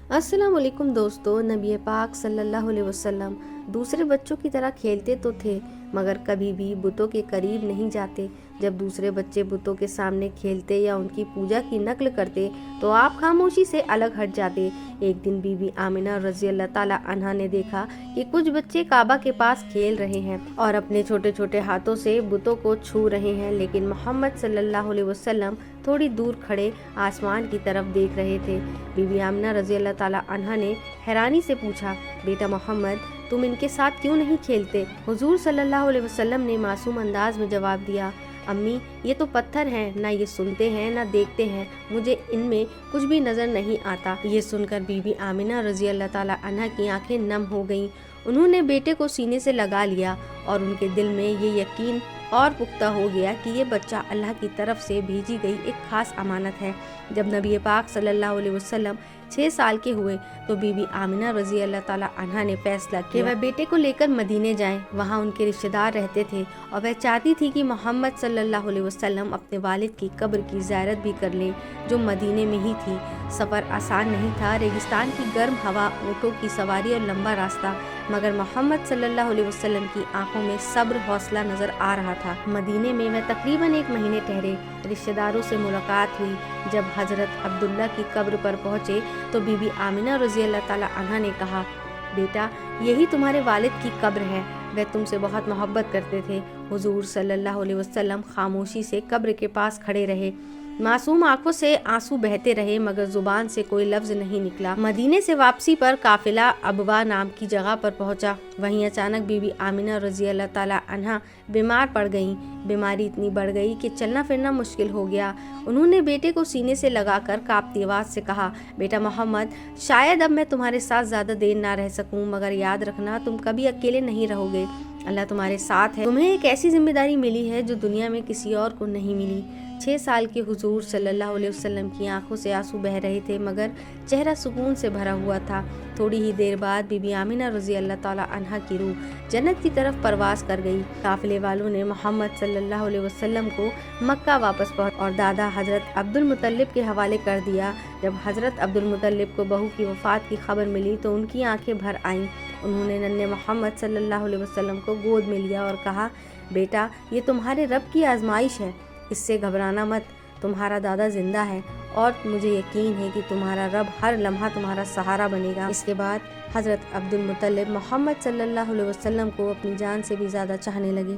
अस्सलाम वालेकुम दोस्तों। नबी पाक सल्लल्लाहु अलैहि वसल्लम दूसरे बच्चों की तरह खेलते तो थे मगर कभी भी बुतों के करीब नहीं जाते। जब दूसरे बच्चे बुतों के सामने खेलते या उनकी पूजा की नकल करते तो आप खामोशी से अलग हट जाते। एक दिन बीबी आमिना रज़ी अल्लाह ताला अन्हा ने देखा कि कुछ बच्चे काबा के पास खेल रहे हैं और अपने छोटे छोटे हाथों से बुतों को छू रहे हैं, लेकिन मोहम्मद सल्लल्लाहु अलैहि वसल्लम थोड़ी दूर खड़े आसमान की तरफ देख रहे थे। बीबी आमिना रज़ी अल्लाह ताला अन्हा ने हैरानी से पूछा, बेटा मोहम्मद, तुम इनके साथ क्यों नहीं खेलते? हुजूर सल्लल्लाहु अलैहि वसल्लम ने मासूम अंदाज में जवाब दिया, अम्मी, ये तो पत्थर हैं, ना ये सुनते हैं ना देखते हैं, मुझे इनमें कुछ भी नजर नहीं आता। ये सुनकर बीबी आमिना रज़ी अल्लाह ताला अन्हा की आंखें नम हो गईं। उन्होंने बेटे को सीने से लगा लिया और उनके दिल में ये यकीन और पुख्ता हो गया कि ये बच्चा अल्लाह की तरफ से भेजी गई एक खास अमानत है। जब नबी पाक सल्लल्लाहु अलैहि वसल्लम 6 साल के हुए तो बीबी आमिना रज़ी अल्लाह ताला अन्हा ने फैसला किया कि वह बेटे को लेकर मदीने जाएं। वहाँ उनके रिश्तेदार रहते थे और वह चाहती थी कि मोहम्मद सल्लल्लाहु अलैहि वसल्लम अपने वालिद की कब्र की ज़ियारत भी कर लें, जो मदीने में ही थी। सफ़र आसान नहीं था, रेगिस्तान की गर्म हवा, ऊँटों की सवारी और लंबा रास्ता, मगर मोहम्मद सल्लल्लाहु अलैहि वसल्लम की आंखों में सब्र हौसला नजर आ रहा था। मदीने में वह तकरीबन 1 महीने ठहरे। रिश्तेदारों से मुलाकात हुई। जब हजरत अब्दुल्ला की कब्र पर पहुँचे तो बीबी आमिना रज़ी अल्लाह ताला अन्हा ने कहा, बेटा, यही तुम्हारे वालिद की कब्र है, वह तुमसे बहुत मोहब्बत करते थे। हुजूर सल्लल्लाहु अलैहि वसल्लम खामोशी से कब्र के पास खड़े रहे। मासूम आंखों से आंसू बहते रहे मगर जुबान से कोई लफ्ज नहीं निकला। मदीने से वापसी पर काफिला अबवा नाम की जगह पर पहुंचा। वहीं अचानक बीबी आमिना रज़ी अल्लाह ताला अन्हा बीमार पड़ गईं। बीमारी इतनी बढ़ गई कि चलना फिरना मुश्किल हो गया। उन्होंने बेटे को सीने से लगाकर कांपती आवाज़ से कहा, बेटा मोहम्मद, शायद अब मैं तुम्हारे साथ ज़्यादा देर ना रह सकूं, मगर याद रखना तुम कभी अकेले नहीं रहोगे। अल्लाह तुम्हारे साथ है। तुम्हें एक ऐसी जिम्मेदारी मिली है जो दुनिया में किसी और को नहीं मिली। 6 साल के हुजूर सल्लल्लाहु अलैहि वसल्लम की आंखों से आंसू बह रहे थे मगर चेहरा सुकून से भरा हुआ था। थोड़ी ही देर बाद बीबी आमिना रज़ी अल्लाह ताला अन्हा की रूह जन्नत की तरफ परवास कर गई। काफिले वालों ने मोहम्मद सल्लल्लाहु अलैहि वसल्लम को मक्का वापस पहुंच और दादा हजरत अब्दुल मुत्तलिब के हवाले कर दिया। जब हजरत अब्दुल मुत्तलिब को बहू की वफात की खबर मिली तो उनकी आंखें भर आईं। उन्होंने नन्हे मोहम्मद सल्लल्लाहु अलैहि वसल्लम को गोद में लिया और कहा, बेटा, ये तुम्हारे रब की आजमाइश है, इससे घबराना मत, तुम्हारा दादा जिंदा है और मुझे यकीन है कि तुम्हारा रब हर लम्हा तुम्हारा सहारा बनेगा। इसके बाद हजरत अब्दुल मुत्तलिब मोहम्मद सल्लल्लाहु अलैहि वसल्लम को अपनी जान से भी ज़्यादा चाहने लगे।